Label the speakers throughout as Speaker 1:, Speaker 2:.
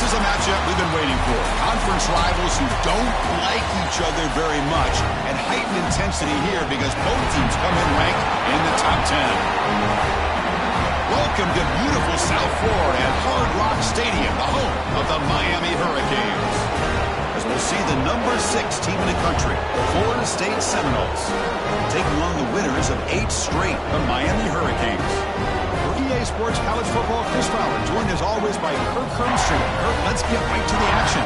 Speaker 1: This is a matchup we've been waiting for. Conference rivals who don't like each other very much, and heightened intensity here because both teams come in ranked in the top 10. Welcome to beautiful South Florida at Hard Rock Stadium, the home of the Miami Hurricanes. As we'll see the number 6 team in the country, the Florida State Seminoles, taking on the winners of 8 straight, the Miami Hurricanes. For EA Sports College Football, Chris Fowler, joined as always by Kirk Hermstrom. Kirk, let's get right to the action.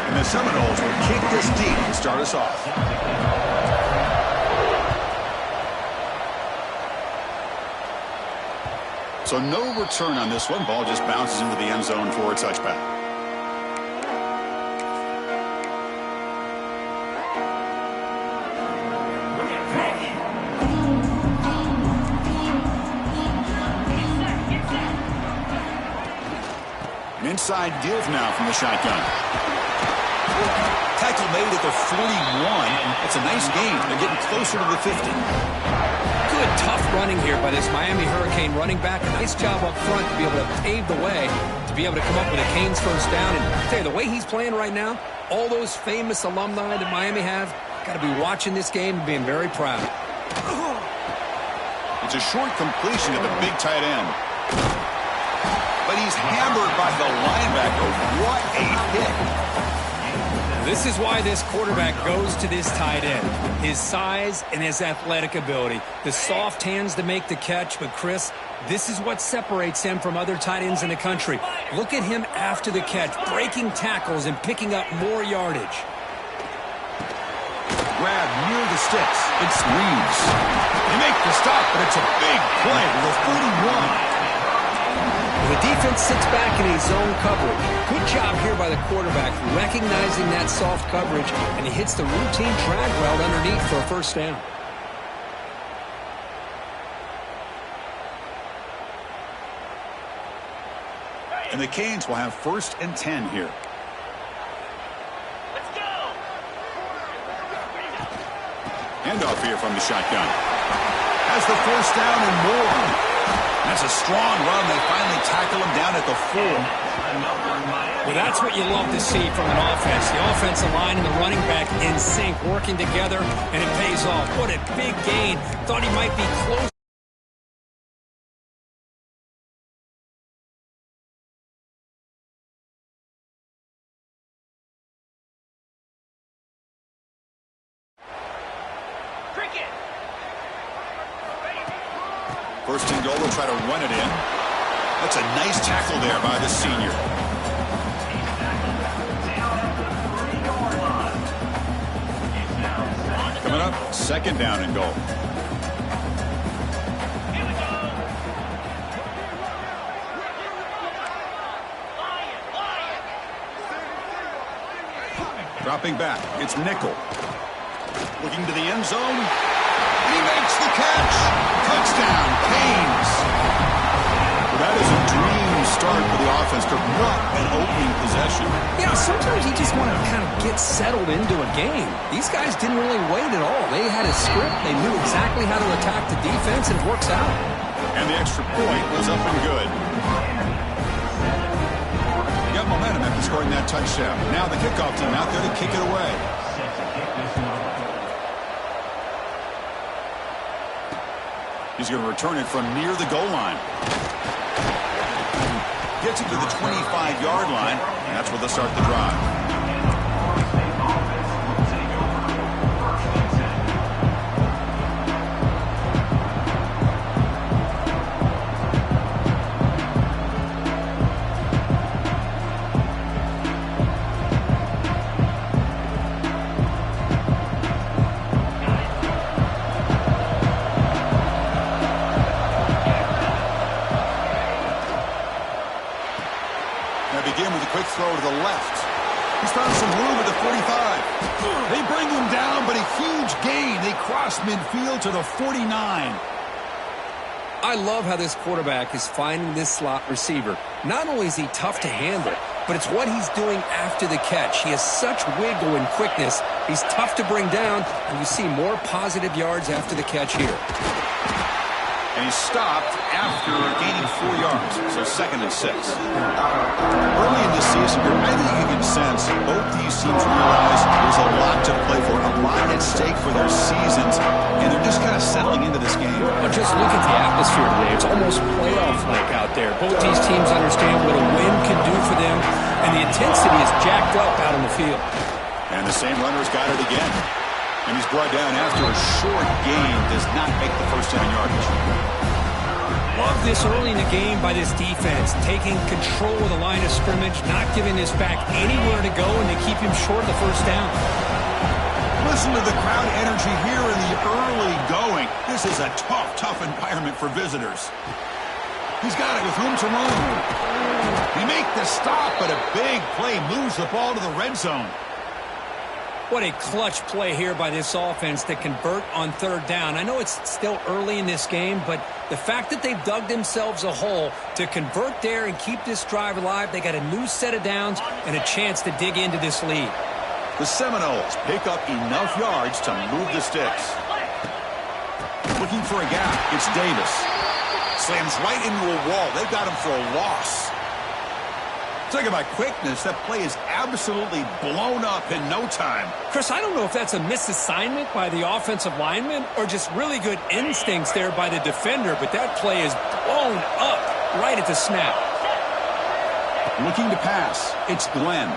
Speaker 1: And the Seminoles will kick this deep to start us off. So no return on this one. Ball just bounces into the end zone for a touchback. An inside give now from the shotgun. Tackle made at the 41. It's a nice gain. They're getting closer to the 50.
Speaker 2: Good, tough running here by this Miami Hurricane running back. A nice job up front to be able to pave the way, to be able to come up with a Canes first down. And I'll tell you, the way he's playing right now, all those famous alumni that Miami have, got to be watching this game and being very proud.
Speaker 1: It's a short completion to the big tight end. But he's hammered by the linebacker. What a hit.
Speaker 2: This is why this quarterback goes to this tight end. His size and his athletic ability. The soft hands to make the catch. But, Chris, this is what separates him from other tight ends in the country. Look at him after the catch, breaking tackles and picking up more yardage.
Speaker 1: Grab near the sticks. It's Reeves. They make the stop, but it's a big play with a 41.
Speaker 2: The defense sits back in a zone coverage. Good job here by the quarterback, recognizing that soft coverage, and he hits the routine drag route underneath for a first down.
Speaker 1: And the Canes will have 1st and 10 here.
Speaker 3: Let's go.
Speaker 1: Handoff here from the shotgun. Has the 1st down and more. That's a strong run. They finally tackle him down at the 4.
Speaker 2: Well, that's what you love to see from an offense. The offensive line and the running back in sync, working together, and it pays off. What a big gain. Thought he might be close.
Speaker 1: First and goal, will try to run it in. That's a nice tackle there by the senior. Coming up, 2nd down and goal. Dropping back, it's Nickel. Looking to the end zone. He makes the catch. Touchdown, Canes. Well, that is a dream start for the offense. What an opening possession.
Speaker 2: Yeah, sometimes you just want to kind of get settled into a game. These guys didn't really wait at all. They had a script. They knew exactly how to attack the defense, and it works out.
Speaker 1: And the extra point was up and good. You got momentum after scoring that touchdown. Now the kickoff team out there to kick it away. He's going to return it from near the goal line. Gets it to the 25-yard line, and that's where they'll start the drive. Begin with a quick throw to the left. He's found some room at the 45. They bring him down, but a huge gain. They cross midfield to the 49.
Speaker 2: I love how this quarterback is finding this slot receiver. Not only is he tough to handle, but it's what he's doing after the catch. He has such wiggle and quickness. He's tough to bring down, and you see more positive yards after the catch here.
Speaker 1: And he stopped after gaining 4 yards, so 2nd and 6. Early in the season, I think you can sense both these teams realize there's a lot to play for, a lot at stake for their seasons, and they're just kind of settling into this game.
Speaker 2: Well, just look at the atmosphere today. It's almost playoff-like out there. Both these teams understand what a win can do for them, and the intensity is jacked up out on the field.
Speaker 1: And the same runner's got it again. And he's brought down after a short gain, does not make the first down yardage.
Speaker 2: Love this early in the game by this defense, taking control of the line of scrimmage, not giving this back anywhere to go, and they keep him short of the first down.
Speaker 1: Listen to the crowd energy here in the early going. This is a tough environment for visitors. He's got it with room to run. He make the stop, but a big play moves the ball to the red zone.
Speaker 2: What a clutch play here by this offense to convert on 3rd down. I know it's still early in this game, but the fact that they've dug themselves a hole to convert there and keep this drive alive, they got a new set of downs and a chance to dig into this lead.
Speaker 1: The Seminoles pick up enough yards to move the sticks. Looking for a gap, it's Davis. Slams right into a wall. They've got him for a loss. Talking about quickness, that play is absolutely blown up in no time.
Speaker 2: Chris, I don't know if that's a misassignment by the offensive lineman or just really good instincts there by the defender, but that play is blown up right at the snap.
Speaker 1: Looking to pass, it's Glenn.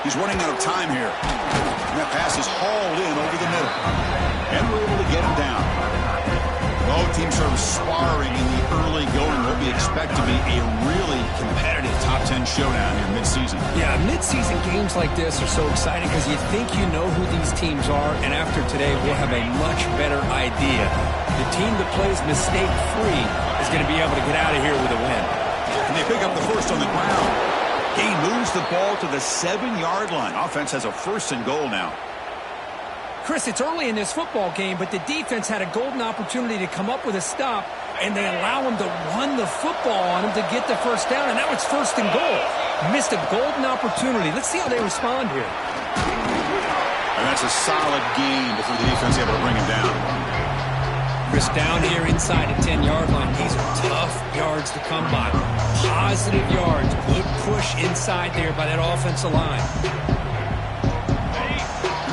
Speaker 1: He's running out of time here. And that pass is hauled in over the middle. And we're able to get him down. Both teams sort of sparring in the early going. What we expect to be a really competitive top 10 showdown here mid-season.
Speaker 2: Yeah, mid-season games like this are so exciting because you think you know who these teams are, and after today we'll have a much better idea. The team that plays mistake-free is going to be able to get out of here with a win.
Speaker 1: And they pick up the first on the ground. He moves the ball to the 7-yard line. Offense has a 1st and goal now.
Speaker 2: Chris, it's early in this football game, but the defense had a golden opportunity to come up with a stop, and they allow him to run the football on him to get the first down, and now it's 1st and goal. Missed a golden opportunity. Let's see how they respond here.
Speaker 1: And that's a solid gain before the defense able to bring him down.
Speaker 2: Chris, down here inside the 10-yard line, these are tough yards to come by. Positive yards, good push inside there by that offensive line.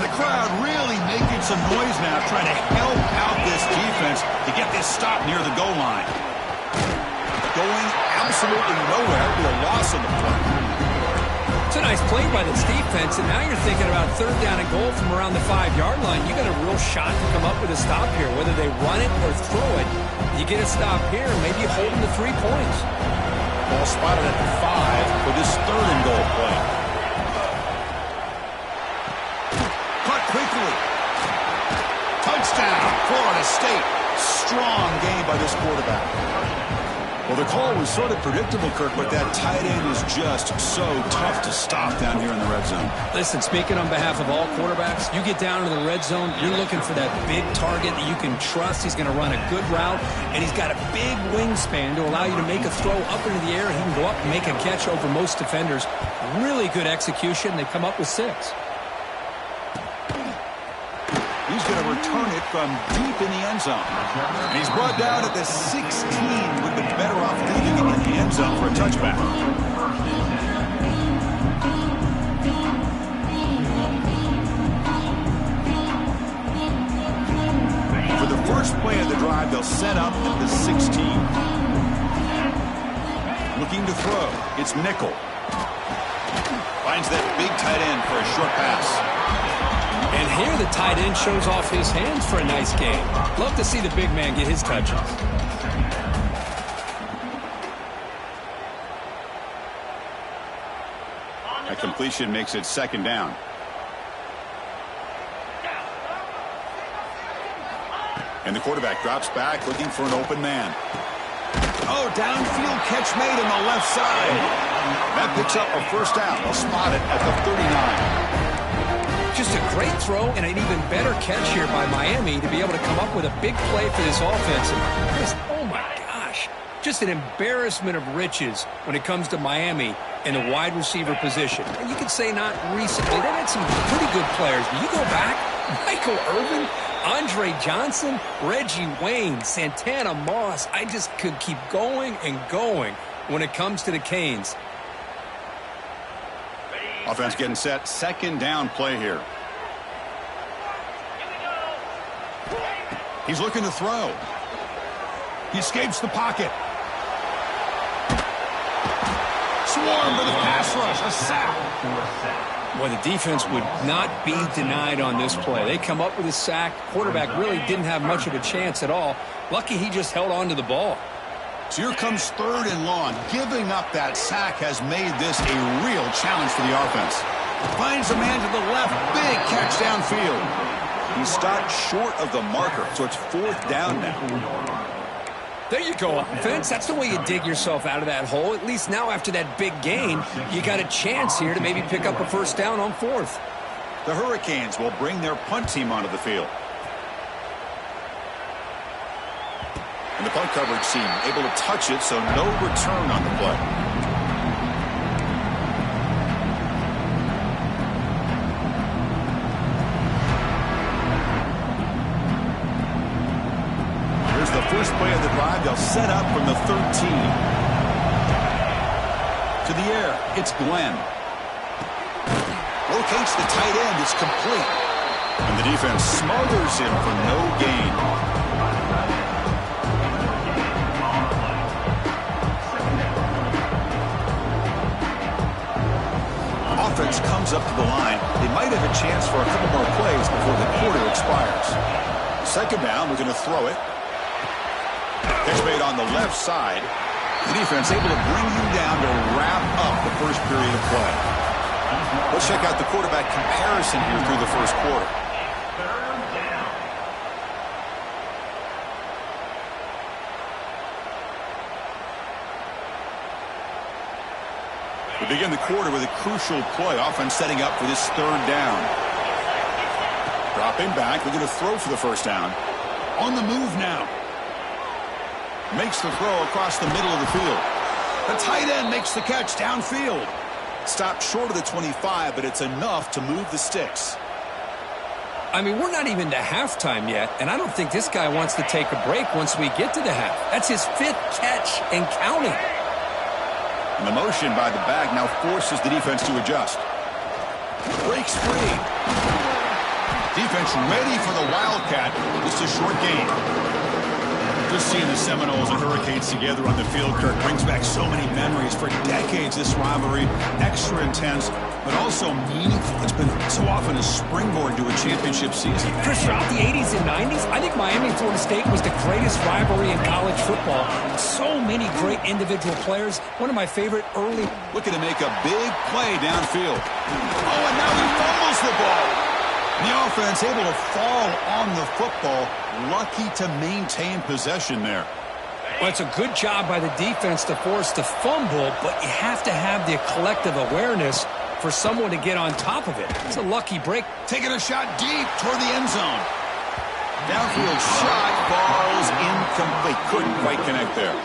Speaker 1: The crowd really making some noise now, trying to help out this defense to get this stop near the goal line. Going absolutely nowhere. It'll be a loss on the play.
Speaker 2: It's a nice play by this defense, and now you're thinking about 3rd down and goal from around the 5-yard line. You got a real shot to come up with a stop here. Whether they run it or throw it, you get a stop here, maybe you hold them to 3 points.
Speaker 1: Ball spotted at the 5 for this 3rd and goal play. Quickly. Touchdown, Florida State. Strong game by this quarterback. Well, the call was sort of predictable, Kirk, but that tight end is just so tough to stop down here in the red zone.
Speaker 2: Listen, speaking on behalf of all quarterbacks, you get down to the red zone, you're looking for that big target that you can trust. He's going to run a good route, and he's got a big wingspan to allow you to make a throw up into the air. He can go up and make a catch over most defenders. Really good execution. They come up with 6.
Speaker 1: He's going to return it from deep in the end zone. And he's brought down at the 16. Would have been better off leaving it in the end zone for a touchback. For the first play of the drive, they'll set up at the 16. Looking to throw. It's Nickel. Finds that big tight end for a short pass.
Speaker 2: And here the tight end shows off his hands for a nice game. Love to see the big man get his touches.
Speaker 1: A completion makes it 2nd down. And the quarterback drops back looking for an open man. Oh, downfield catch made on the left side. That picks up a first down. They'll spot it at the 39.
Speaker 2: Just a great throw and an even better catch here by Miami to be able to come up with a big play for this offense. And Chris, oh my gosh, Just an embarrassment of riches when it comes to Miami in the wide receiver position. And you could say not recently. They've had some pretty good players. But you go back, Michael Irvin, Andre Johnson, Reggie Wayne, Santana Moss. I just could keep going and going when it comes to the Canes.
Speaker 1: Offense getting set. Second down play here. He's looking to throw. He escapes the pocket. Swarm to the pass rush. A sack.
Speaker 2: Well, the defense would not be denied on this play. They come up with a sack. Quarterback really didn't have much of a chance at all. Lucky he just held on to the ball.
Speaker 1: So here comes 3rd and long. Giving up that sack has made this a real challenge for the offense. Finds a man to the left. Big catch downfield. He stopped short of the marker, so it's 4th down now.
Speaker 2: There you go, offense. That's the way you dig yourself out of that hole. At least now after that big gain, you got a chance here to maybe pick up a 1st down on 4th.
Speaker 1: The Hurricanes will bring their punt team onto the field. And the punt coverage team able to touch it, so no return on the play. Here's the first play of the drive. They'll set up from the 13. To the air, it's Glenn. Locates the tight end. It's complete. And the defense smothers him for no gain. Offense comes up to the line. They might have a chance for a couple more plays before the quarter expires. 2nd down, we're going to throw it. Catch made on the left side. The defense able to bring him down to wrap up the first period of play. Let's check out the quarterback comparison here through the first quarter. We begin the quarter with a crucial play. Offense setting up for this 3rd down. Dropping back. We're going to throw for the 1st down. On the move now. Makes the throw across the middle of the field. The tight end makes the catch downfield. Stopped short of the 25, but it's enough to move the sticks.
Speaker 2: I mean, we're not even to halftime yet, and I don't think this guy wants to take a break once we get to the half. That's his 5th catch and counting.
Speaker 1: And the motion by the back now forces the defense to adjust. Breaks free. Defense ready for the Wildcat. Just a short gain. Just seeing the Seminoles and Hurricanes together on the field, Kirk, brings back so many memories. For decades, this rivalry, extra intense, but also meaningful. It's been so often a springboard to a championship season.
Speaker 2: Chris, throughout the 80s and 90s, I think Miami and Florida State was the greatest rivalry in college football. So many great individual players. One of my favorite early.
Speaker 1: Looking to make a big play downfield. Oh, and now he fumbles the ball. The offense able to fall on the football. Lucky to maintain possession there.
Speaker 2: Well, it's a good job by the defense to force the fumble, but you have to have the collective awareness for someone to get on top of it. It's a lucky break.
Speaker 1: Taking a shot deep toward the end zone. Downfield shot falls incomplete. Couldn't quite connect there.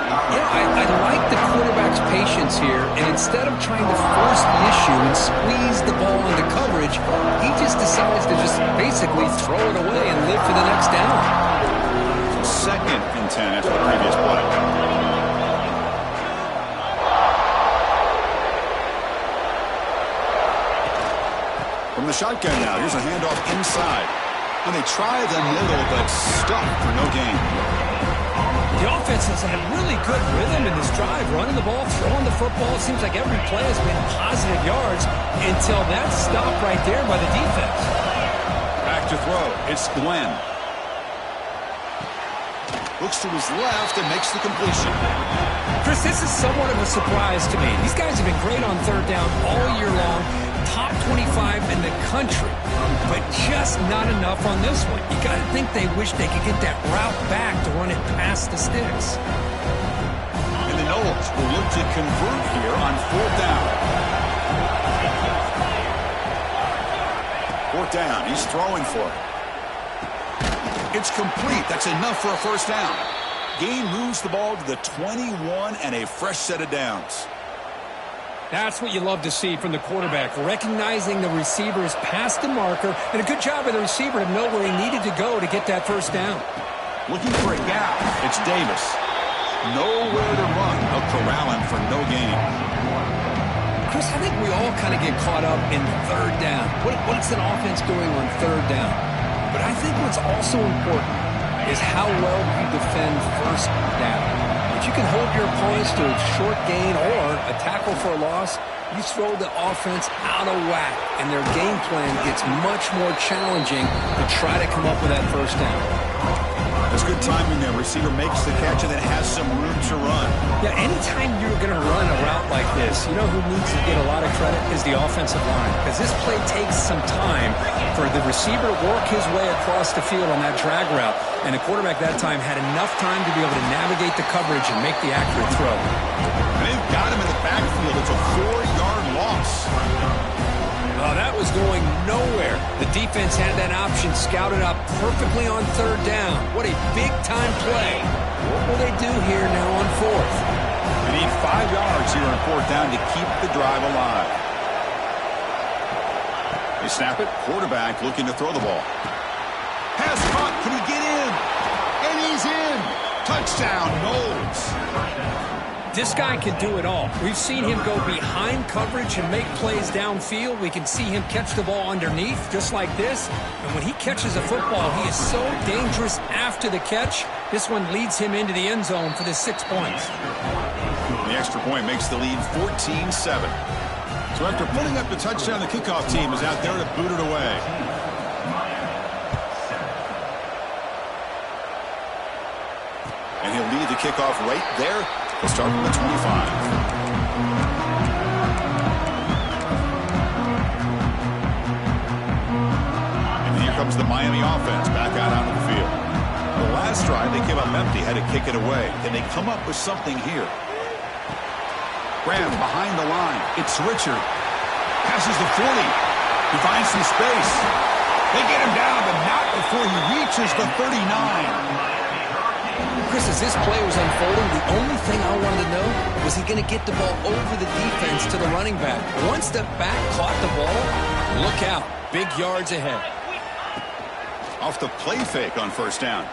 Speaker 2: Yeah, I like the quarterback's patience here, and instead of trying to force the issue and squeeze the ball into coverage, he just decides to just basically throw it away and live for the next down.
Speaker 1: 2nd and 10 after the previous play. From the shotgun now, here's a handoff inside. And they try the middle, but stuck for no gain.
Speaker 2: The offense has had really good rhythm in this drive, running the ball, throwing the football. It seems like every play has been positive yards until that stop right there by the defense.
Speaker 1: Back to throw. It's Glenn. Looks to his left and makes the completion.
Speaker 2: Chris, this is somewhat of a surprise to me. These guys have been great on 3rd down all year long. Top 25 in the country, but just not enough on this one. You got to think they wish they could get that route back to run it past the sticks.
Speaker 1: And the Noles will look to convert here on 4th down. 4th down, he's throwing for it. It's complete. That's enough for a 1st down. gain moves the ball to the 21 and a fresh set of downs.
Speaker 2: That's what you love to see from the quarterback, recognizing the receiver's past the marker, and a good job of the receiver to know where he needed to go to get that first down.
Speaker 1: Looking for a gap. It's Davis. Nowhere to run. A corralling for no gain.
Speaker 2: Chris, I think we all kind of get caught up in third down. What's an offense doing on third down? But I think what's also important is how well you defend first down. If you can hold your opponents to a short gain or a tackle for a loss, you throw the offense out of whack, and their game plan gets much more challenging to try to come up with that first down.
Speaker 1: That's good timing there. Receiver makes the catch and then has some room to run.
Speaker 2: Yeah, anytime you're going to run a route like this, you know who needs to get a lot of credit is the offensive line, because this play takes some time for the receiver to work his way across the field on that drag route, and the quarterback that time had enough time to be able to navigate the coverage and make the accurate throw.
Speaker 1: They've got him in the backfield. It's a 4-yard loss.
Speaker 2: Oh, that was going nowhere. The defense had that option scouted up perfectly on third down. What a big-time play. What will they do here now on fourth?
Speaker 1: They need 5 yards here on fourth down to keep the drive alive. They snap it. Quarterback looking to throw the ball. Pass caught. Can he get in? And he's in. Touchdown, Knowles.
Speaker 2: This guy can do it all. We've seen him go behind coverage and make plays downfield. We can see him catch the ball underneath, just like this. And when he catches a football, he is so dangerous after the catch. This one leads him into the end zone for the 6 points.
Speaker 1: The extra point makes the lead 14-7. So after putting up the touchdown, the kickoff team is out there to boot it away. And he'll lead the kickoff right there. We'll start from the 25. And here comes the Miami offense back out onto the field. The last drive, they came up empty, had to kick it away. Can they come up with something here? Graham behind the line. It's Richard. Passes the 40. He finds some space. They get him down, but not before he reaches the 39.
Speaker 2: Chris, as this play was unfolding, the only thing I wanted to know was he going to get the ball over the defense to the running back. Once the back caught the ball, look out. Big yards ahead.
Speaker 1: Off the play fake on first down.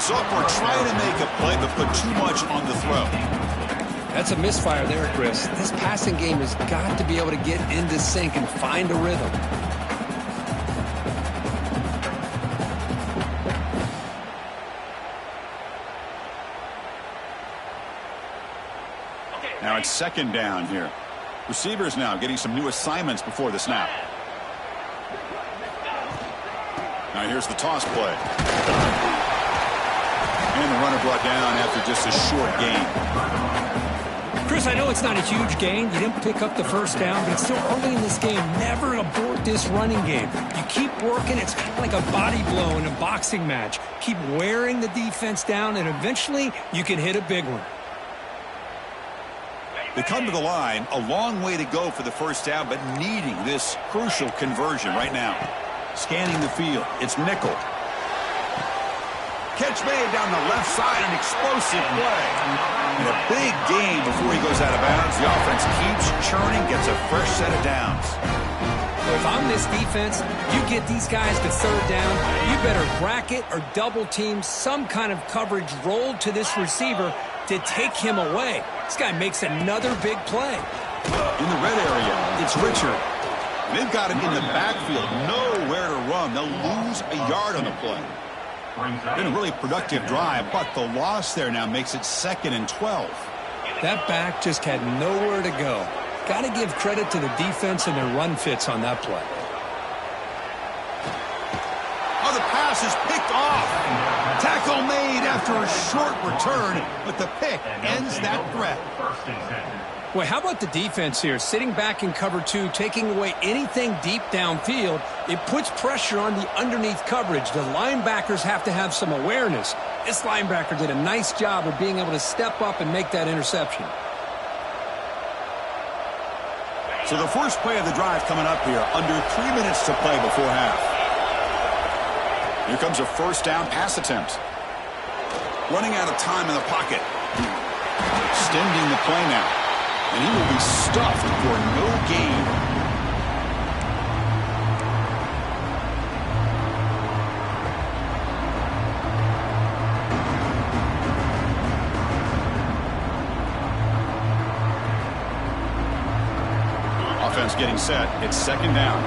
Speaker 1: Sophomore trying to make a play, but put too much on the throw.
Speaker 2: That's a misfire there, Chris. This passing game has got to be able to get into sync and find a rhythm.
Speaker 1: Now it's second down here. Receivers now getting some new assignments before the snap. Now here's the toss play. And the runner brought down after just a short gain.
Speaker 2: Chris, I know it's not a huge gain. You didn't pick up the first down, but it's still early in this game. Never abort this running game. You keep working. It's kind of like a body blow in a boxing match. Keep wearing the defense down, and eventually you can hit a big one.
Speaker 1: They come to the line, a long way to go for the first down, but needing this crucial conversion right now. Scanning the field, it's nickel. Catch made down the left side, an explosive play. And a big gain before he goes out of bounds. The offense keeps churning, gets a fresh set of downs.
Speaker 2: Well, if I'm this defense, you get these guys to third down, you better bracket or double team some kind of coverage rolled to this receiver to take him away. This guy makes another big play.
Speaker 1: In the red area, it's Richard. They've got him in the backfield, nowhere to run. They'll lose a yard on the play. Been a really productive drive, but the loss there now makes it 2nd and 12.
Speaker 2: That back just had nowhere to go. Got to give credit to the defense and their run fits on that play.
Speaker 1: Oh, the pass is picked off. Tackle made after a short return, but the pick ends that threat.
Speaker 2: Well, how about the defense here? Sitting back in cover 2, taking away anything deep downfield. It puts pressure on the underneath coverage. The linebackers have to have some awareness. This linebacker did a nice job of being able to step up and make that interception.
Speaker 1: So the first play of the drive coming up here, under 3 minutes to play before half. Here comes a first down pass attempt. Running out of time in the pocket. Extending the play now. And he will be stuffed for no gain. Offense getting set. It's second down.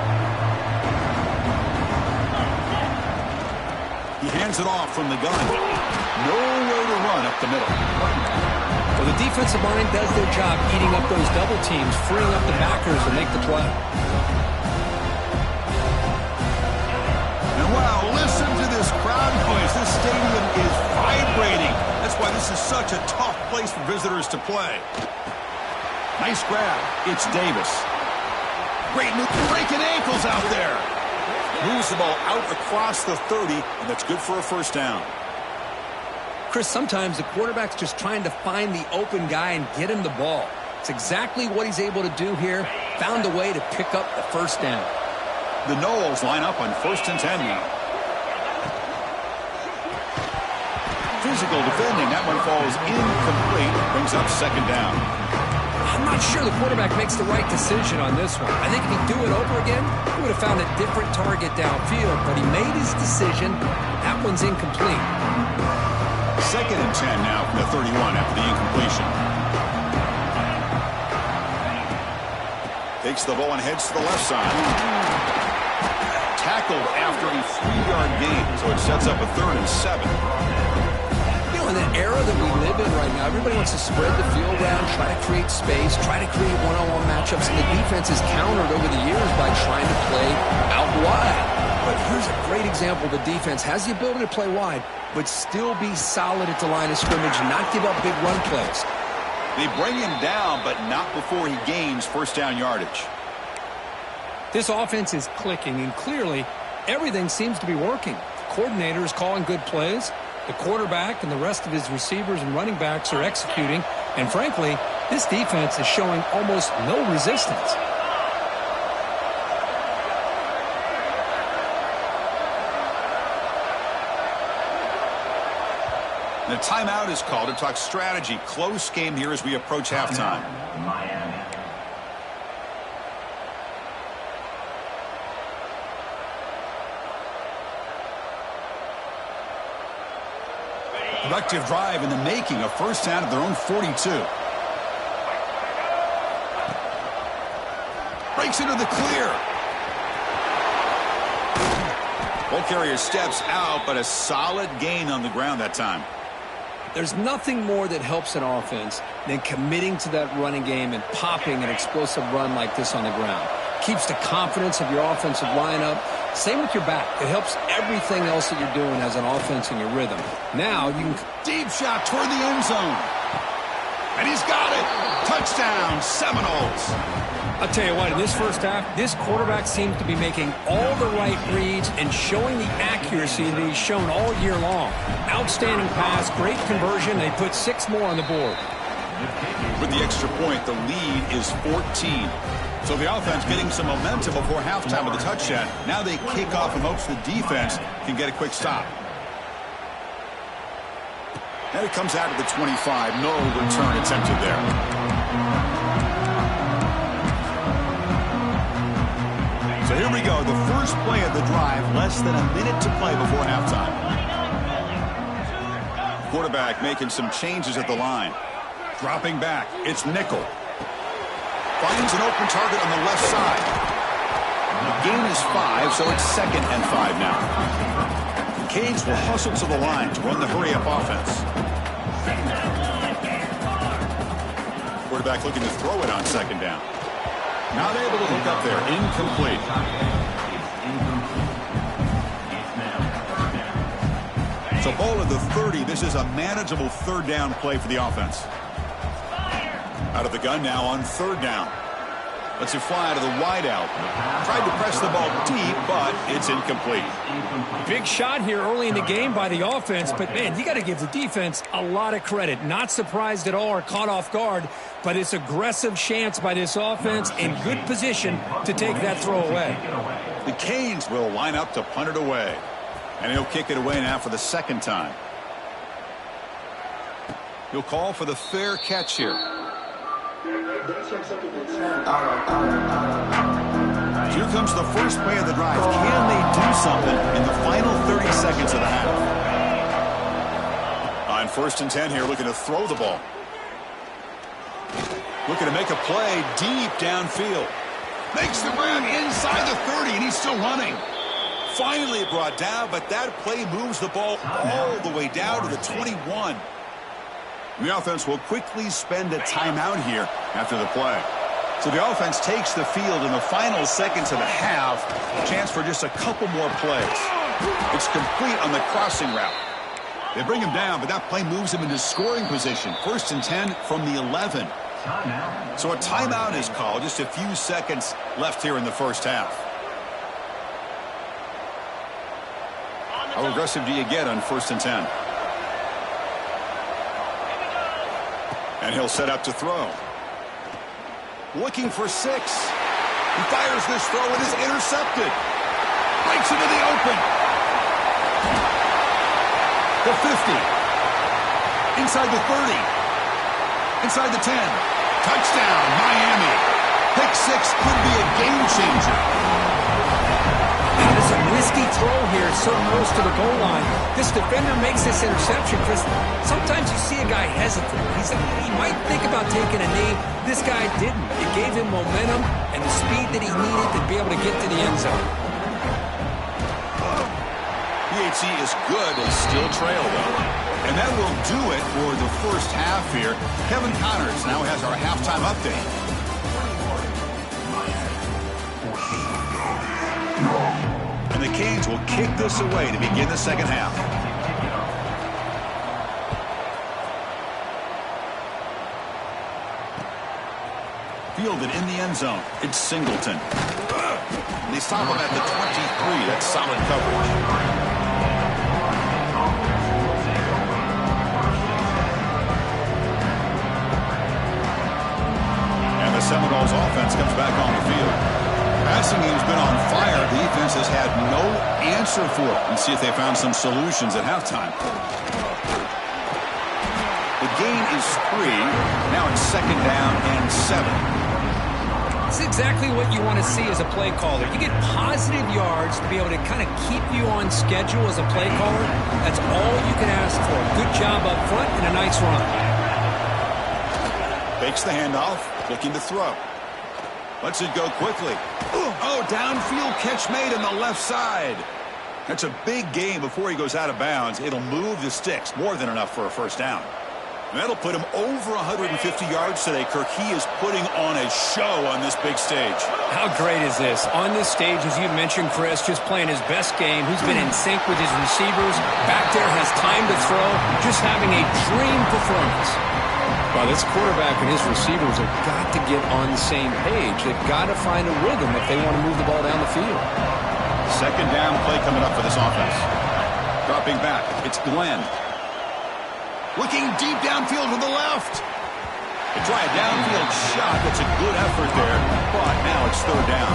Speaker 1: He hands it off from the gun. Nowhere to run up the middle.
Speaker 2: Well, the defensive line does their job eating up those double teams, freeing up the backers to make the play.
Speaker 1: And wow, listen to this crowd noise. This stadium is vibrating. That's why this is such a tough place for visitors to play. Nice grab. It's Davis. Great move. Breaking ankles out there. Moves the ball out across the 30, and that's good for a first down.
Speaker 2: Chris, sometimes the quarterback's just trying to find the open guy and get him the ball. It's exactly what he's able to do here. Found a way to pick up the first down.
Speaker 1: The Noles line up on 1st and 10 now. Physical defending. That one falls incomplete. Brings up second down.
Speaker 2: I'm not sure the quarterback makes the right decision on this one. I think if he'd do it over again, he would have found a different target downfield, but he made his decision. That one's incomplete.
Speaker 1: 2nd and 10 now from the 31 after the incompletion. Takes the ball and heads to the left side. Tackled after a 3-yard gain, so it sets up a 3rd and 7.
Speaker 2: In the era that we live in right now, everybody wants to spread the field around, try to create space, try to create one-on-one matchups, and the defense is countered over the years by trying to play out wide. But here's a great example. The defense has the ability to play wide, but still be solid at the line of scrimmage and not give up big run plays.
Speaker 1: They bring him down, but not before he gains first down yardage.
Speaker 2: This offense is clicking, and clearly everything seems to be working. The coordinator is calling good plays. The quarterback and the rest of his receivers and running backs are executing. And frankly, this defense is showing almost no resistance.
Speaker 1: The timeout is called to talk strategy. Close game here as we approach halftime. Productive drive in the making, a first down at their own 42. Breaks into the clear. Ball carrier steps out, but a solid gain on the ground that time.
Speaker 2: There's nothing more that helps an offense than committing to that running game and popping an explosive run like this on the ground. Keeps the confidence of your offensive lineup. Same with your back. It helps everything else that you're doing as an offense in your rhythm. Now you can...
Speaker 1: Deep shot toward the end zone. And he's got it. Touchdown, Seminoles.
Speaker 2: I'll tell you what, in this first half, this quarterback seems to be making all the right reads and showing the accuracy that he's shown all year long. Outstanding pass, great conversion. They put 6 more on the board.
Speaker 1: With the extra point, the lead is 14. So the offense getting some momentum before halftime with the touchdown. Now they kick off in hopes the defense can get a quick stop. And it comes out of the 25. No return attempted there. So here we go. The first play of the drive. Less than a minute to play before halftime. Quarterback making some changes at the line. Dropping back. It's nickel. Finds an open target on the left side. The gain is 5, so it's 2nd and 5 now. The Canes will hustle to the line to run the hurry-up offense. Quarterback looking to throw it on 2nd down. Not able to hook up there. Incomplete. So ball at the 30. This is a manageable 3rd down play for the offense. Out of the gun now on 3rd down. Lets it fly to the wideout. Tried to press the ball deep, but it's incomplete.
Speaker 2: Big shot here early in the game by the offense, but man, you got to give the defense a lot of credit. Not surprised at all or caught off guard, but it's aggressive chance by this offense in good position to take that throw away.
Speaker 1: The Canes will line up to punt it away. And he'll kick it away now for the 2nd time. He'll call for the fair catch here. Here comes the first play of the drive. Can they do something in the final 30 seconds of the half? On 1st and 10 here, looking to throw the ball. Looking to make a play deep downfield. Makes the grab inside the 30, and he's still running. Finally brought down, but that play moves the ball all the way down to the 21. The offense will quickly spend a timeout here after the play. So the offense takes the field in the final seconds of the half. Chance for just a couple more plays. It's complete on the crossing route. They bring him down, but that play moves him into scoring position. 1st and 10 from the 11. So a timeout is called. Just a few seconds left here in the first half. How aggressive do you get on 1st and 10? And he'll set up to throw. Looking for 6. He fires this throw and is intercepted. Breaks into the open. The 50. Inside the 30. Inside the 10. Touchdown, Miami. Pick 6 could be a game changer.
Speaker 2: That is a risky throw here, so close to the goal line. This defender makes this interception because sometimes you see a guy hesitant. He might think about taking a knee. This guy didn't. It gave him momentum and the speed that he needed to be able to get to the end zone.
Speaker 1: PHC is good and still trail, though. And that will do it for the first half here. Kevin Connors now has our halftime update. And the Canes will kick this away to begin the second half. Fielded in the end zone. It's Singleton. They stop him at the 23. That's solid coverage. And the Seminoles offense comes back on the field. Passing game's been on fire. The defense has had no answer for it. And see if they found some solutions at halftime. The gain is 3. Now it's 2nd down and 7.
Speaker 2: It's exactly what you want to see as a play caller. You get positive yards to be able to kind of keep you on schedule as a play caller. That's all you can ask for. Good job up front and a nice run.
Speaker 1: Fakes the handoff, looking to throw. Lets it go quickly. Oh, downfield catch made on the left side. That's a big gain before he goes out of bounds. It'll move the sticks, more than enough for a first down. And that'll put him over 150 yards today. Kirk, he is putting on a show on this big stage.
Speaker 2: How great is this? On this stage, as you mentioned, Chris, just playing his best game. He's been in sync with his receivers. Back there, has time to throw. Just having a dream performance. Well, this quarterback and his receivers have got to get on the same page. They've got to find a rhythm if they want to move the ball down the field.
Speaker 1: 2nd down play coming up for this offense. Dropping back, it's Glenn. Looking deep downfield to the left. They try a downfield shot. That's a good effort there, but now it's 3rd down.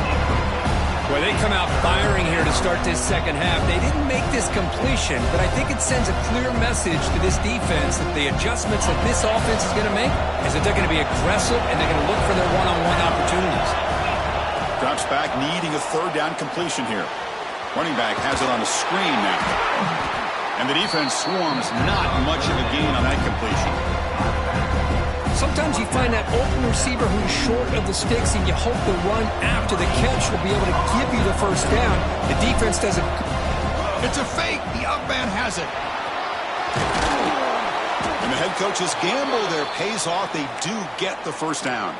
Speaker 2: Well, they come out firing here to start this second half. They didn't make this completion, but I think it sends a clear message to this defense that the adjustments that this offense is going to make is that they're going to be aggressive and they're going to look for their one-on-one opportunities.
Speaker 1: Drops back, needing a 3rd down completion here. Running back has it on the screen now. And the defense swarms, not much of a gain on that completion.
Speaker 2: Sometimes you find that open receiver who's short of the sticks, and you hope the run after the catch will be able to give you the first down. The defense doesn't.
Speaker 1: It's a fake. The up man has it. And the head coach's gamble there pays off. They do get the first down.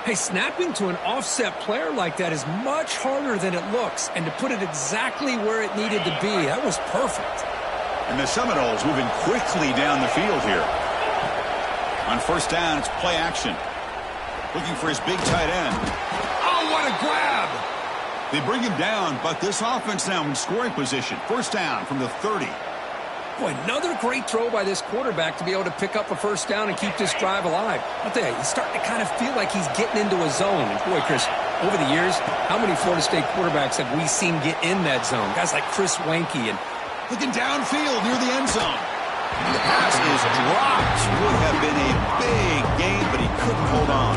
Speaker 2: Hey, snapping to an offset player like that is much harder than it looks. And to put it exactly where it needed to be, that was perfect.
Speaker 1: And the Seminoles moving quickly down the field here. On 1st down, it's play action. Looking for his big tight end. Oh, what a grab! They bring him down, but this offense now in scoring position. 1st down from the 30.
Speaker 2: Boy, another great throw by this quarterback to be able to pick up a first down and keep this drive alive. I'll tell you, he's starting to kind of feel like he's getting into a zone. And boy, Chris, over the years, how many Florida State quarterbacks have we seen get in that zone? Guys like Chris Weinke and
Speaker 1: looking downfield near the end zone. The pass is dropped. Would have been a big gain, but he couldn't hold on.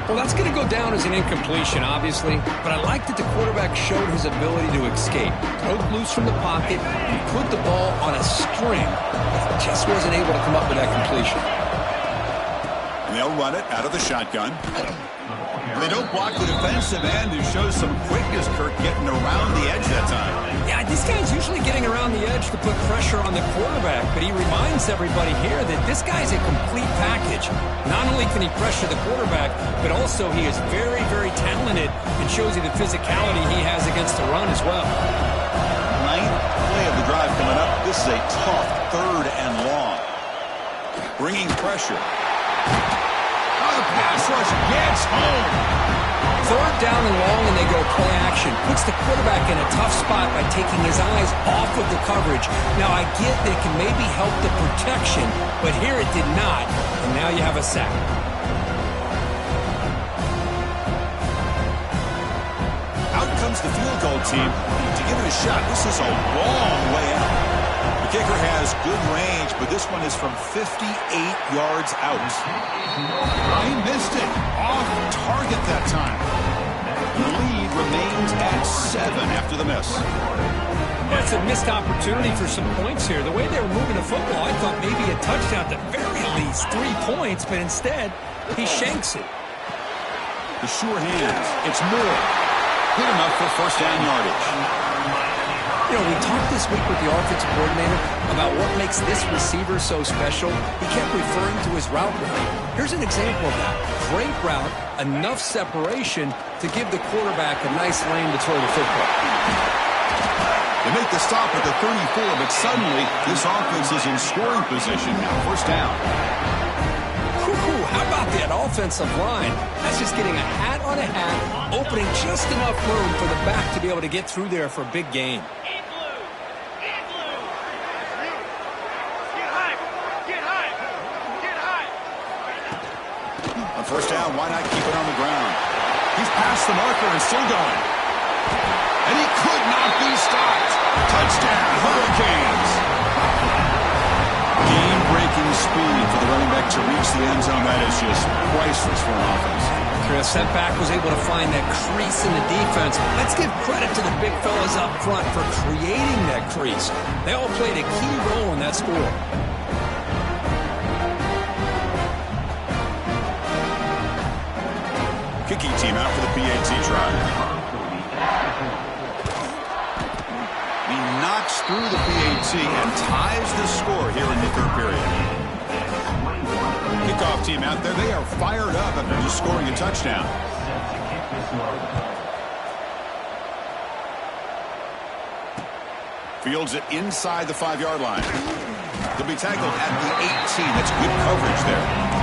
Speaker 2: Well, that's going to go down as an incompletion, obviously, but I like that the quarterback showed his ability to escape. Broke loose from the pocket and put the ball on a string, but just wasn't able to come up with that completion.
Speaker 1: And they'll run it out of the shotgun. They don't block the defensive end, who shows some quickness, Kirk, getting around the edge that time.
Speaker 2: Yeah, this guy's usually getting around the edge to put pressure on the quarterback, but he reminds everybody here that this guy's a complete package. Not only can he pressure the quarterback, but also he is very, very talented and shows you the physicality he has against the run as well.
Speaker 1: Ninth play of the drive coming up. This is a tough 3rd and long. Bringing pressure. The pass rush gets home.
Speaker 2: 3rd down and long, and they go play action. Puts the quarterback in a tough spot by taking his eyes off of the coverage. Now, I get that it can maybe help the protection, but here it did not, and now you have a sack.
Speaker 1: Out comes the field goal team to give it a shot. This is a long way out. The kicker has good range, but this one is from 58 yards out. He missed it. Off target that time. The lead remains at 7 after the miss.
Speaker 2: That's a missed opportunity for some points here. The way they were moving the football, I thought maybe a touchdown, at the very least 3 points, but instead, he shanks it.
Speaker 1: The sure hands. It's Moore. Good enough for 1st down yardage.
Speaker 2: You know, we talked this week with the offensive coordinator about what makes this receiver so special. He kept referring to his route running. Here's an example of that. Great route, enough separation to give the quarterback a nice lane to throw the football.
Speaker 1: They make the stop at the 34, but suddenly this offense is in scoring position now. 1st down.
Speaker 2: How about that offensive line? That's just getting a hat on a hat, opening just enough room for the back to be able to get through there for a big gain.
Speaker 1: On 1st down, why not keep it on the ground? He's past the marker and still going. And he could not be stopped. Touchdown, Hurricanes. Game-breaking speed for the running back to reach the end zone. That is just priceless for an offense.
Speaker 2: Chris, that back was able to find that crease in the defense. Let's give credit to the big fellas up front for creating that crease. They all played a key role in that score.
Speaker 1: Kicking team out for the PAT try. He knocks through the PAT and ties the score here in the 3rd period. Kickoff team out there. They are fired up after just scoring a touchdown. Fields it inside the 5-yard line. They'll be tackled at the 18. That's good coverage there.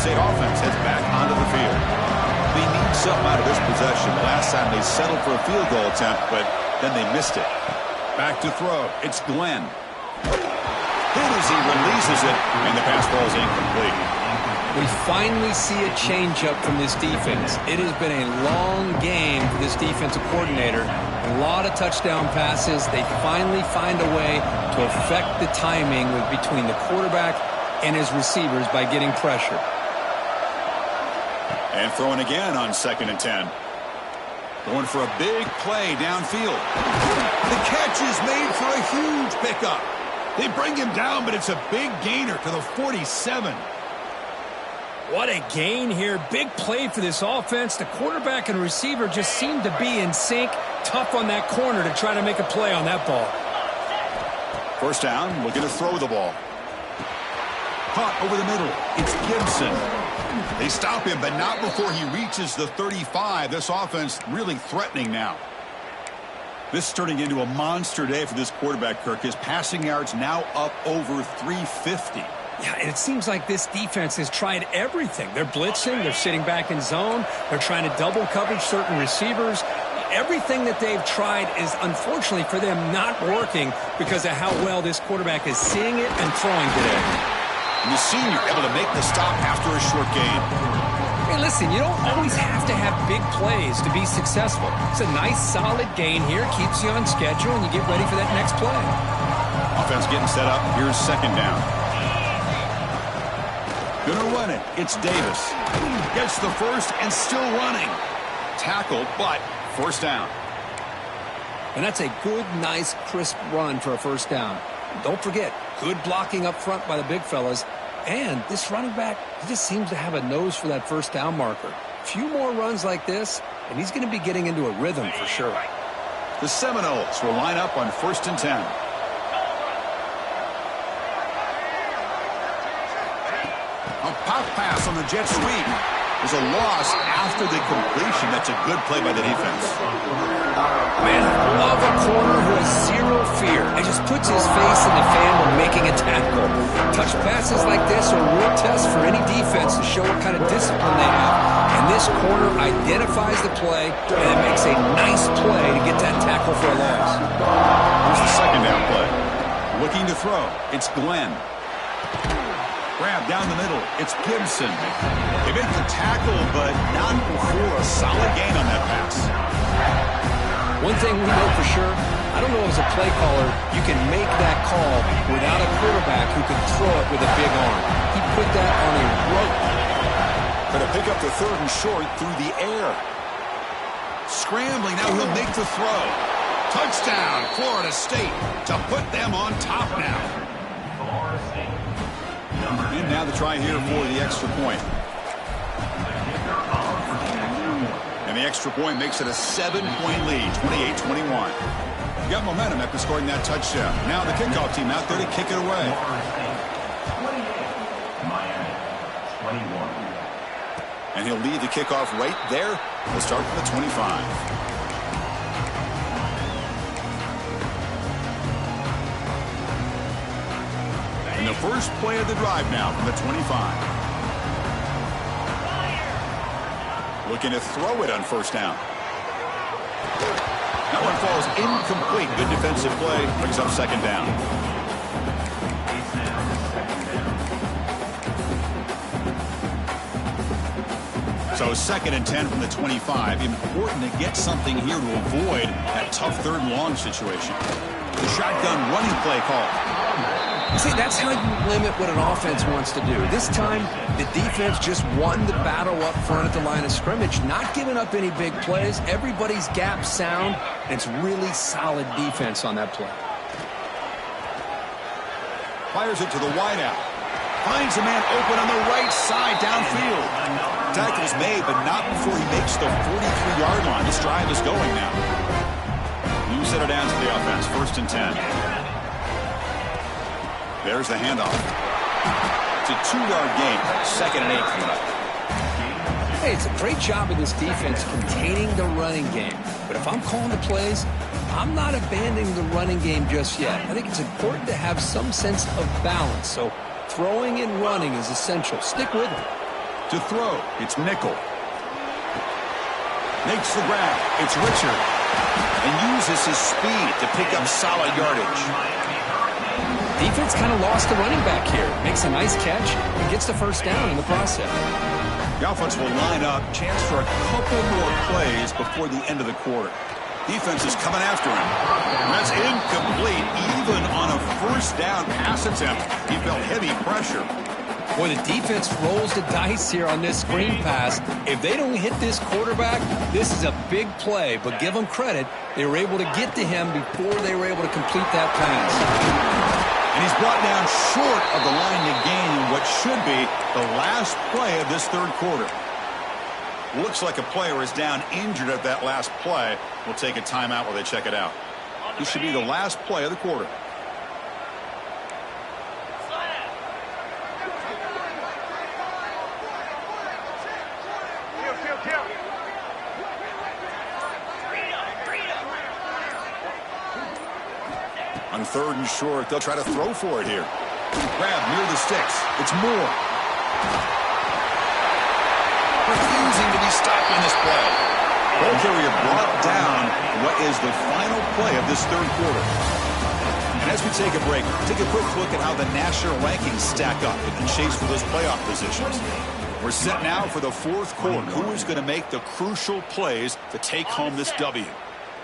Speaker 1: State offense heads back onto the field. They need something out of this possession. The last time they settled for a field goal attempt, but then they missed it. Back to throw. It's Glenn. Hit as he releases it, and the pass ball is incomplete.
Speaker 2: We finally see a changeup from this defense. It has been a long game for this defensive coordinator. A lot of touchdown passes. They finally find a way to affect the timing between the quarterback and his receivers by getting pressure.
Speaker 1: And throwing again on 2nd and 10. Going for a big play downfield. The catch is made for a huge pickup. They bring him down, but it's a big gainer to the 47.
Speaker 2: What a gain here. Big play for this offense. The quarterback and receiver just seem to be in sync. Tough on that corner to try to make a play on that ball.
Speaker 1: 1st down, looking to throw the ball. Caught over the middle. It's Gibson. They stop him, but not before he reaches the 35. This offense really threatening now. This is turning into a monster day for this quarterback, Kirk. His passing yards now up over 350.
Speaker 2: Yeah, and it seems like this defense has tried everything. They're blitzing. They're sitting back in zone. They're trying to double coverage certain receivers. Everything that they've tried is, unfortunately for them, not working because of how well this quarterback is seeing it and throwing today.
Speaker 1: And the senior able to make the stop after a short gain.
Speaker 2: Hey, listen, you don't always have to have big plays to be successful. It's a nice, solid gain here. Keeps you on schedule, and you get ready for that next play.
Speaker 1: Offense getting set up. Here's second down. Gonna run it. It's Davis. Gets the first and still running. Tackled, but first down.
Speaker 2: And that's a good, nice, crisp run for a first down. Don't forget, good blocking up front by the big fellas. And this running back, he just seems to have a nose for that first down marker. A few more runs like this, and he's going to be getting into a rhythm for sure.
Speaker 1: The Seminoles will line up on 1st and 10. A pop pass on the jet sweep. There's a loss after the completion. That's a good play by the defense.
Speaker 2: Man, I love a corner who has zero fear and just puts his face in the fan when making a tackle. Touch passes like this are a real test for any defense to show what kind of discipline they have. And this corner identifies the play and it makes a nice play to get that tackle for a loss.
Speaker 1: Here's the second down play. Looking to throw. It's Glenn. Grab down the middle. It's Gibson. They make the tackle, but not before a solid gain on that pass.
Speaker 2: One thing we know for sure, I don't know as a play caller, you can make that call without a quarterback who can throw it with a big arm. He put that on a rope.
Speaker 1: Going to pick up the 3rd and short through the air. Scrambling. Now he'll make the throw. Touchdown, Florida State, to put them on top now. And now the try here for the extra point. And the extra point makes it a 7-point lead, 28-21. Got momentum after scoring that touchdown. Now the kickoff team out there to kick it away. And he'll lead the kickoff right there. We'll start from the 25. And the first play of the drive now from the 25. Looking to throw it on first down. That one falls incomplete. Good defensive play. Brings up second down. So 2nd and 10 from the 25. Important to get something here to avoid that tough 3rd and long situation. The shotgun running play call.
Speaker 2: See, that's how you limit what an offense wants to do. This time, the defense just won the battle up front at the line of scrimmage, not giving up any big plays. Everybody's gap sound, and it's really solid defense on that play.
Speaker 1: Fires it to the wideout. Finds a man open on the right side downfield. Tackle's made, but not before he makes the 43-yard line. This drive is going now. You set it down to the offense. 1st and 10. There's the handoff. It's a 2-yard gain. 2nd and 8 coming up.
Speaker 2: Hey, it's a great job of this defense containing the running game. But if I'm calling the plays, I'm not abandoning the running game just yet. I think it's important to have some sense of balance. So throwing and running is essential. Stick with it.
Speaker 1: To throw, it's Nickel. Makes the grab. It's Richard. And uses his speed to pick up solid yardage.
Speaker 2: Defense kind of lost the running back here. Makes a nice catch and gets the first down in the process.
Speaker 1: The offense will line up. Chance for a couple more plays before the end of the quarter. Defense is coming after him. And that's incomplete. Even on a first down pass attempt, he felt heavy pressure.
Speaker 2: Boy, the defense rolls the dice here on this screen pass. If they don't hit this quarterback, this is a big play. But give them credit. They were able to get to him before they were able to complete that pass.
Speaker 1: And he's brought down short of the line to gain in what should be the last play of this 3rd quarter. Looks like a player is down injured at that last play. We'll take a timeout while they check it out. This should be the last play of the quarter. On 3rd and short, they'll try to throw for it here. Grab near the sticks. It's Moore. Refusing to be stopped on this play. Ball carrier brought down what is the final play of this 3rd quarter. And as we take a break, take a quick look at how the national rankings stack up in the chase for those playoff positions. We're set now for the fourth quarter. Who is going to make the crucial plays to take home this W?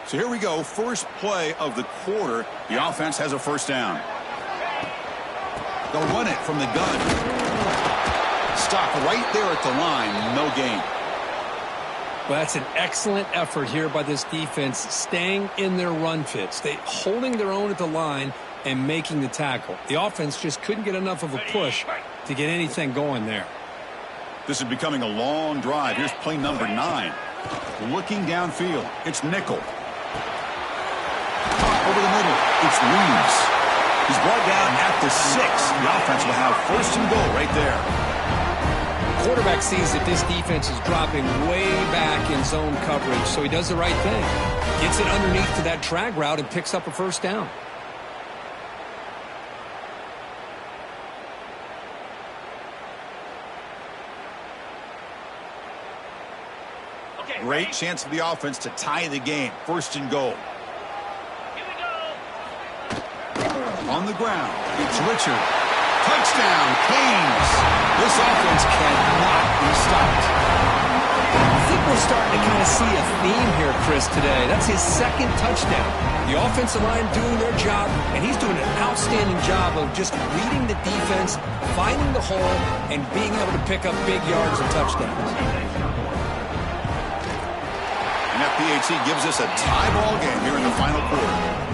Speaker 1: So here we go. First play of the quarter. The offense has a first down. They'll run it from the gun. Stop right there at the line. No gain.
Speaker 2: Well, that's an excellent effort here by this defense, staying in their run fits. They holding their own at the line and making the tackle. The offense just couldn't get enough of a push to get anything going there.
Speaker 1: This is becoming a long drive. Here's play number 9. Looking downfield. It's nickel. Over the middle. It's Reeves. He's brought down at the 6. The offense will have first and goal right there.
Speaker 2: Quarterback sees that this defense is dropping way back in zone coverage, so he does the right thing. Gets it underneath to that drag route and picks up a first down.
Speaker 1: Great chance for the offense to tie the game. First and goal. On the ground, it's Richard. Touchdown, Canes. This offense cannot be stopped.
Speaker 2: I think we're starting to kind of see a theme here, Chris, today. That's his second touchdown. The offensive line doing their job, and he's doing an outstanding job of just reading the defense, finding the hole, and being able to pick up big yards and touchdowns.
Speaker 1: And that PAT gives us a tie ball game here in the final quarter.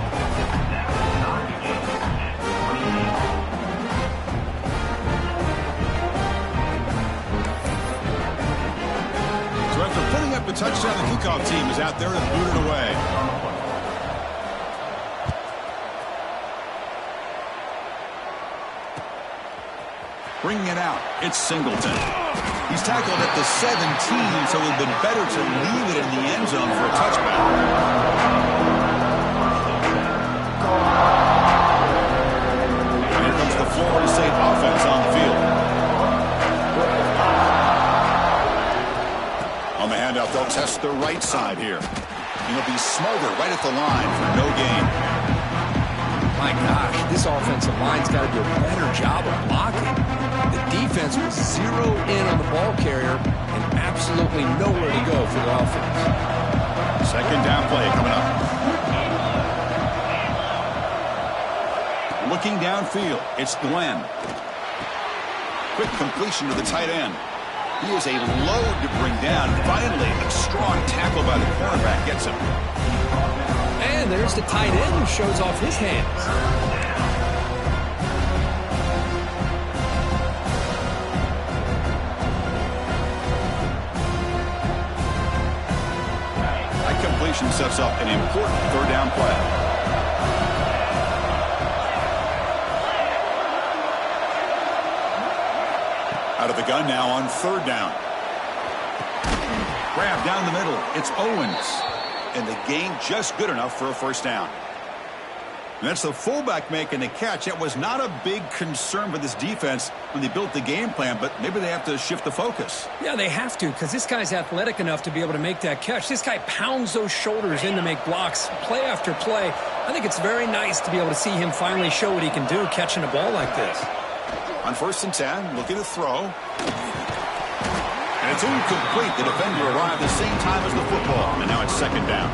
Speaker 1: Putting up a touchdown, the kickoff team is out there and boot it away. Bringing it out, it's Singleton. He's tackled at the 17, so it would have been better to leave it in the end zone for a touchback. And here comes the Florida State offense on the field. On the handout, they'll test the right side here. He'll be smothered right at the line for no gain.
Speaker 2: My gosh, this offensive line's got to do a better job of blocking. The defense was zeroed in on the ball carrier and absolutely nowhere to go for the offense.
Speaker 1: Second down play coming up. Looking downfield, it's Glenn. Quick completion to the tight end. He is a load to bring down. Finally, a strong tackle by the cornerback gets him.
Speaker 2: And there's the tight end who shows off his hands.
Speaker 1: That completion sets up an important third down play. Out of the gun now on third down. Grab down the middle. It's Owens. And the gain just good enough for a first down. And that's the fullback making the catch. That was not a big concern for this defense when they built the game plan, but maybe they have to shift the focus.
Speaker 2: Yeah, they have to, because this guy's athletic enough to be able to make that catch. This guy pounds those shoulders in to make blocks play after play. I think it's very nice to be able to see him finally show what he can do catching a ball like this.
Speaker 1: On first and 10, looking to throw. And it's incomplete. The defender arrived the same time as the football, and now it's second down.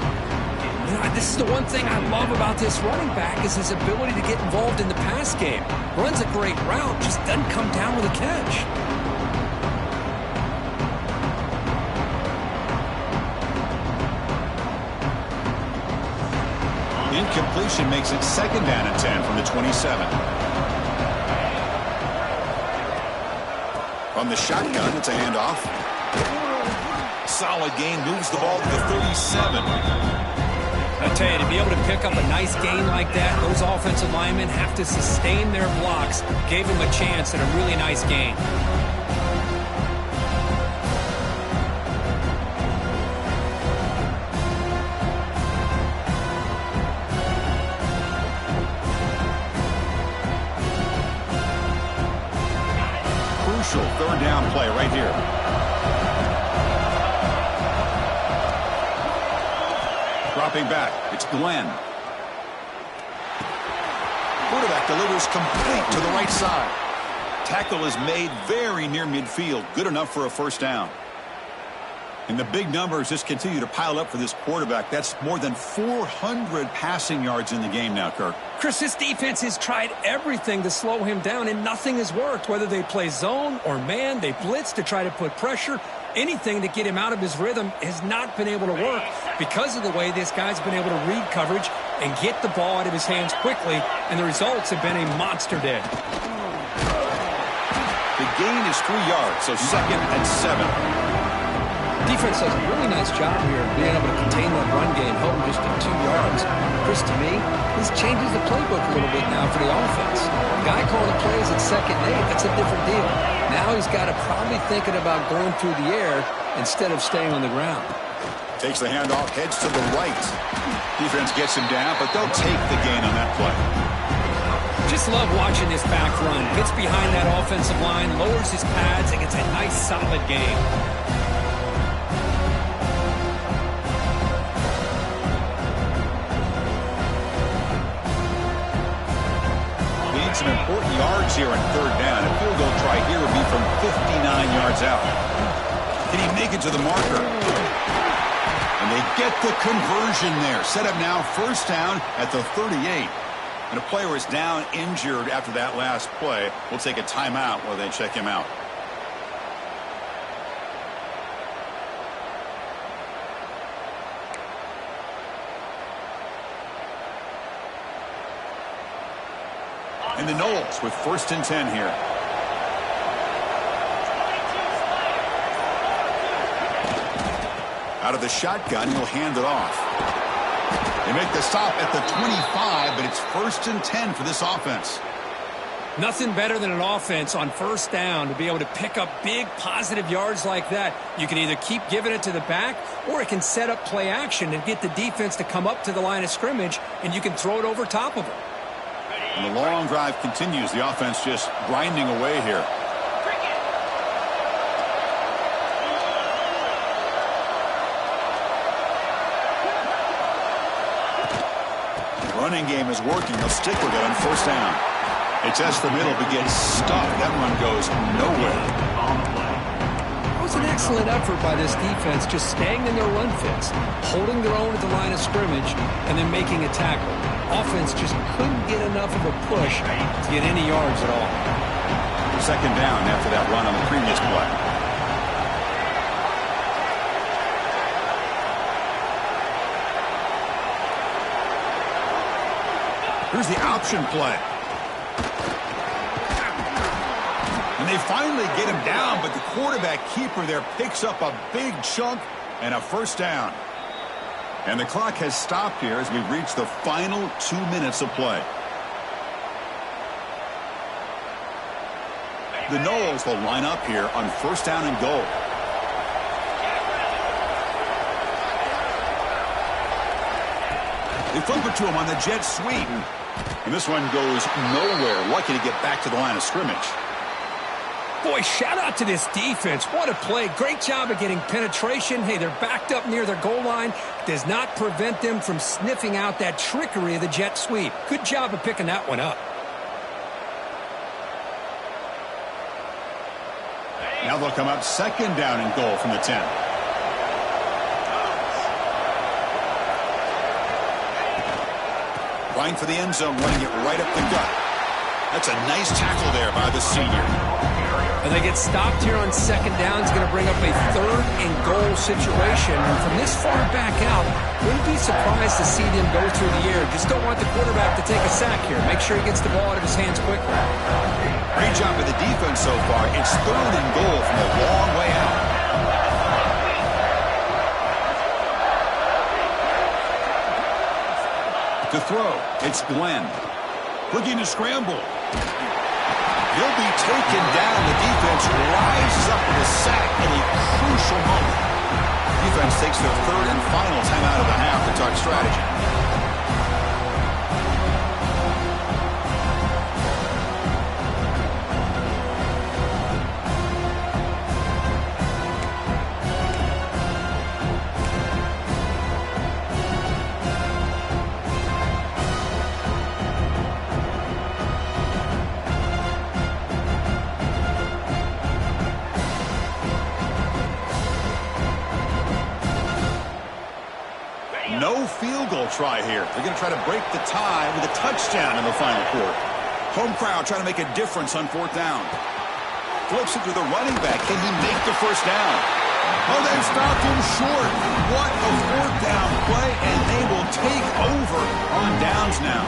Speaker 2: You know, this is the one thing I love about this running back is his ability to get involved in the pass game. Runs a great route, just doesn't come down with a catch.
Speaker 1: Incompletion makes it second down and 10 from the 27. From the shotgun, it's a handoff. Solid gain, moves the ball to the 37.
Speaker 2: I tell you, to be able to pick up a nice gain like that, those offensive linemen have to sustain their blocks. Gave him a chance at a really nice gain.
Speaker 1: Crucial third down play right here. Dropping back, it's Glenn. quarterback delivers complete to the right side. Tackle is made very near midfield. Good enough for a first down. And the big numbers just continue to pile up for this quarterback. That's more than 400 passing yards in the game now, Kirk.
Speaker 2: Chris, this defense has tried everything to slow him down, and nothing has worked. Whether they play zone or man, they blitz to try to put pressure. Anything to get him out of his rhythm has not been able to work because of the way this guy's been able to read coverage and get the ball out of his hands quickly, and the results have been a monster day.
Speaker 1: The gain is 3 yards, so 2nd and 7.
Speaker 2: Defense does a really nice job here of being able to contain that run game, held him just to 2 yards. Chris, to me, this changes the playbook a little bit now for the offense. The guy calling the plays at 2nd and 8, that's a different deal. Now he's got to probably thinking about going through the air instead of staying on the ground.
Speaker 1: Takes the handoff, heads to the right. Defense gets him down, but they'll take the gain on that play.
Speaker 2: Just love watching this back run. Gets behind that offensive line, lowers his pads, and gets a nice solid gain.
Speaker 1: Some important yards here on 3rd down. A field goal try here would be from 59 yards out. Can he make it to the marker? And they get the conversion there. Set up now 1st down at the 38. And a player is down injured after that last play. We'll take a timeout while they check him out. And the Noles with 1st and 10 here. Out of the shotgun, he'll hand it off. They make the stop at the 25, but it's 1st and 10 for this offense.
Speaker 2: Nothing better than an offense on 1st down to be able to pick up big positive yards like that. You can either keep giving it to the back, or it can set up play action and get the defense to come up to the line of scrimmage, and you can throw it over top of them.
Speaker 1: And the long drive continues. The offense just grinding away here. The running game is working. They'll stick with it on 1st down. They test the middle, but gets stuck. That run goes nowhere.
Speaker 2: It was an excellent effort by this defense, just staying in their run fits, holding their own at the line of scrimmage, and then making a tackle. Offense just couldn't get enough of a push to get any yards at all.
Speaker 1: 2nd down after that run on the previous play. Here's the option play. And they finally get him down, but the quarterback keeper there picks up a big chunk and a 1st down. And the clock has stopped here as we reach the final 2 minutes of play. The Noles will line up here on 1st down and goal. They flip it to him on the jet sweep. And this one goes nowhere. Lucky to get back to the line of scrimmage.
Speaker 2: Boy, shout out to this defense. What a play. Great job of getting penetration. Hey, they're backed up near their goal line. Does not prevent them from sniffing out that trickery of the jet sweep. Good job of picking that one up.
Speaker 1: Now they'll come up 2nd down and goal from the 10. Line for the end zone, running it right up the gut. That's a nice tackle there by the senior.
Speaker 2: And they get stopped here on 2nd down. It's going to bring up a 3rd and goal situation. And from this far back out, wouldn't be surprised to see them go through the air. Just don't want the quarterback to take a sack here. Make sure he gets the ball out of his hands quickly.
Speaker 1: Great job by the defense so far. It's 3rd and goal from a long way out. To throw, it's Glenn. Looking to scramble. He'll be taken down. The defense rises up with a sack in a crucial moment. Defense takes their 3rd and final timeout of the half to talk strategy. No field goal try here. They're going to try to break the tie with a touchdown in the final quarter. Home crowd trying to make a difference on fourth down. Flips it to the running back. Can he make the first down? Oh, they stopped him short. What a fourth down play, and they will take over on downs now.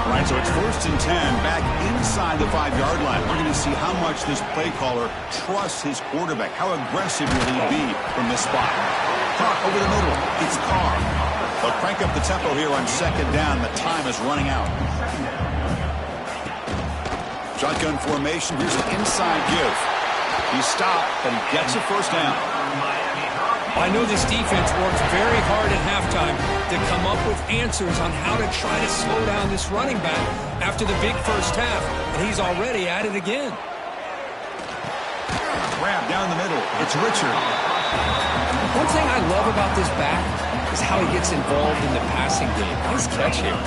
Speaker 1: All right, so it's 1st and 10 back inside the 5-yard line. We're going to see how much this play caller trusts his quarterback. How aggressive will he be from this spot? Caught over the middle. It's Carr. They'll crank up the tempo here on 2nd down. The time is running out. Shotgun formation. Here's an inside give. He stopped, but he gets a first down.
Speaker 2: I know this defense works very hard at halftime to come up with answers on how to try to slow down this running back after the big first half, and he's already at it again.
Speaker 1: Grab down the middle. It's Richard.
Speaker 2: One thing I love about this back is how he gets involved in the passing game. Nice catch here.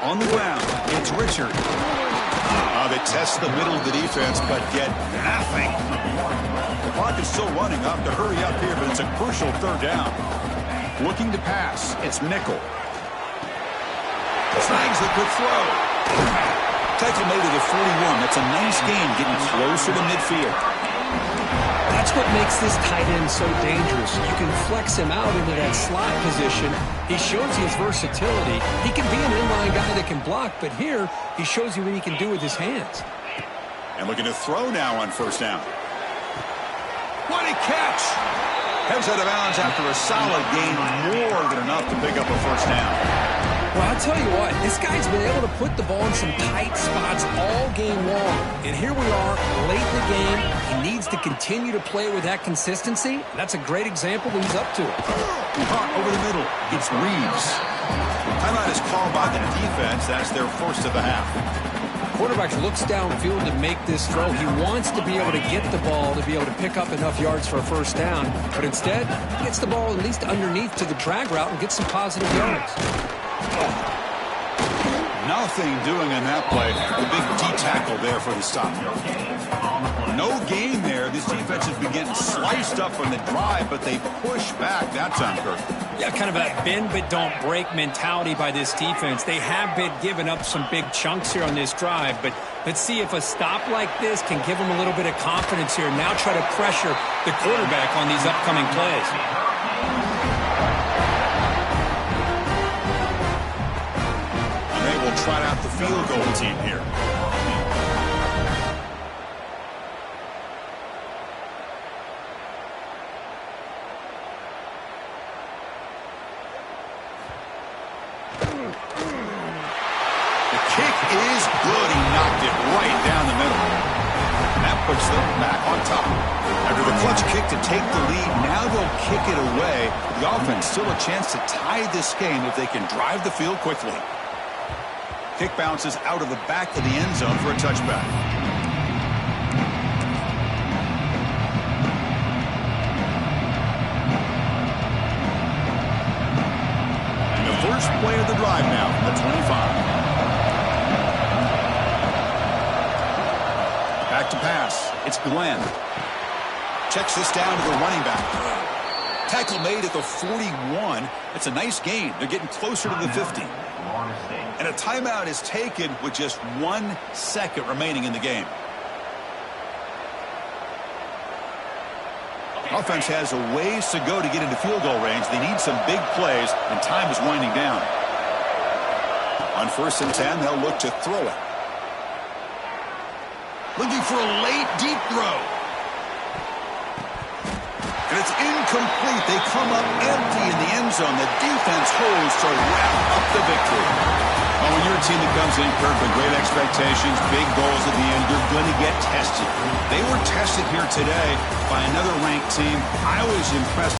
Speaker 1: On the ground, it's Richard. They test the middle of the defense, but get nothing. The clock is still running. I'll have to hurry up here, but it's a crucial 3rd down. Looking to pass, it's Nickel. Snags the good throw. Tackle made to the 41. That's a nice gain, getting closer to midfield.
Speaker 2: That's what makes this tight end so dangerous. You can flex him out into that slot position. He shows you his versatility. He can be an inline guy that can block, but here he shows you what he can do with his hands.
Speaker 1: And looking to throw now on 1st down. What a catch! Heads out of bounds after a solid gain, more than enough to pick up a first down.
Speaker 2: Well, I'll tell you what, this guy's been able to put the ball in some tight spots all game long. And here we are, late in the game. He needs to continue to play with that consistency. That's a great example that he's up to it.
Speaker 1: Caught over the middle. It's Reeves. Timeout is called by the defense. That's their first of the half.
Speaker 2: Quarterback looks downfield to make this throw. He wants to be able to get the ball to be able to pick up enough yards for a first down. But instead, he gets the ball at least underneath to the drag route and gets some positive yards.
Speaker 1: Nothing doing on that play. The big D-tackle there for the stop. No gain there. This defense has been getting sliced up on the drive, but they push back that time, Kirk.
Speaker 2: Yeah, kind of a bend but don't break mentality by this defense. They have been giving up some big chunks here on this drive, but let's see if a stop like this can give them a little bit of confidence here. Now try to pressure the quarterback on these upcoming plays.
Speaker 1: Will trot out the field goal team here. The kick is good. He knocked it right down the middle. And that puts them back on top. After the clutch kick to take the lead, now they'll kick it away. The offense still a chance to tie this game if they can drive the field quickly. Kick bounces out of the back of the end zone for a touchback. And the first play of the drive now from the 25. Back to pass. It's Glenn. Checks this down to the running back. Tackle made at the 41. It's a nice gain. They're getting closer to the 50. And a timeout is taken with just 1 second remaining in the game. Offense has a ways to go to get into field goal range. They need some big plays, and time is winding down. On 1st and 10, they'll look to throw it. Looking for a late, deep throw. And it's incomplete. They come up empty in the end zone. The defense holds to wrap up the victory. Well, when you're a team that comes in, Kirk, with great expectations, big goals at the end, you're going to get tested. They were tested here today by another ranked team. I was impressed.